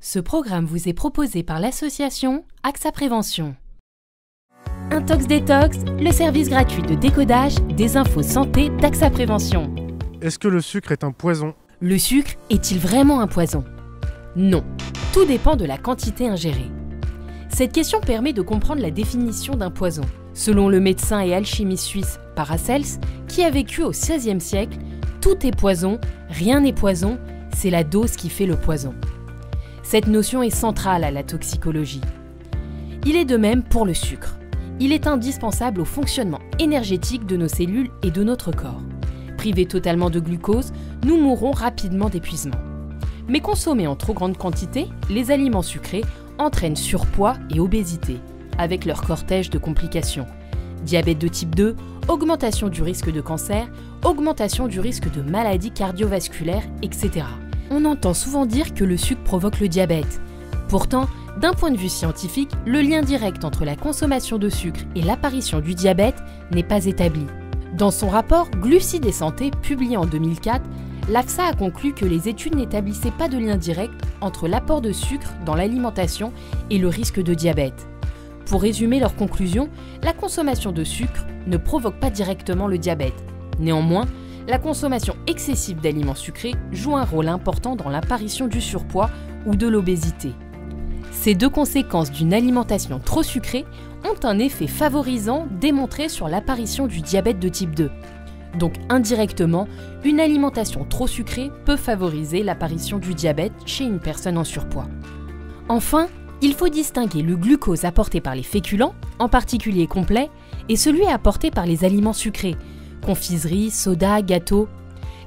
Ce programme vous est proposé par l'association AXA Prévention. Intox Détox, le service gratuit de décodage des infos santé d'AXA Prévention. Est-ce que le sucre est un poison? Le sucre est-il vraiment un poison? Non, tout dépend de la quantité ingérée. Cette question permet de comprendre la définition d'un poison. Selon le médecin et alchimiste suisse Paracels, qui a vécu au XVIe siècle, tout est poison, rien n'est poison, c'est la dose qui fait le poison. Cette notion est centrale à la toxicologie. Il est de même pour le sucre. Il est indispensable au fonctionnement énergétique de nos cellules et de notre corps. Privés totalement de glucose, nous mourrons rapidement d'épuisement. Mais consommés en trop grande quantité, les aliments sucrés entraînent surpoids et obésité, avec leur cortège de complications. Diabète de type 2, augmentation du risque de cancer, augmentation du risque de maladies cardiovasculaires, etc. On entend souvent dire que le sucre provoque le diabète. Pourtant, d'un point de vue scientifique, le lien direct entre la consommation de sucre et l'apparition du diabète n'est pas établi. Dans son rapport Glucides et santé, publié en 2004, l'AFSA a conclu que les études n'établissaient pas de lien direct entre l'apport de sucre dans l'alimentation et le risque de diabète. Pour résumer leurs conclusions, la consommation de sucre ne provoque pas directement le diabète. Néanmoins, la consommation excessive d'aliments sucrés joue un rôle important dans l'apparition du surpoids ou de l'obésité. Ces deux conséquences d'une alimentation trop sucrée ont un effet favorisant démontré sur l'apparition du diabète de type 2. Donc indirectement, une alimentation trop sucrée peut favoriser l'apparition du diabète chez une personne en surpoids. Enfin, il faut distinguer le glucose apporté par les féculents, en particulier complets, et celui apporté par les aliments sucrés, confiseries, sodas, gâteaux.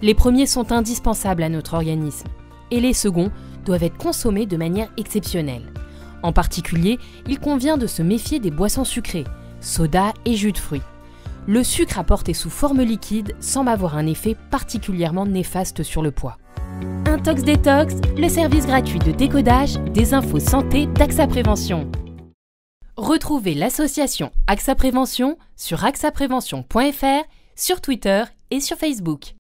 Les premiers sont indispensables à notre organisme, et les seconds doivent être consommés de manière exceptionnelle. En particulier, il convient de se méfier des boissons sucrées, sodas et jus de fruits. Le sucre apporté sous forme liquide semble avoir un effet particulièrement néfaste sur le poids. Intox Détox, le service gratuit de décodage des infos santé d'AXA Prévention. Retrouvez l'association AXA Prévention sur axaprévention.fr, sur Twitter et sur Facebook.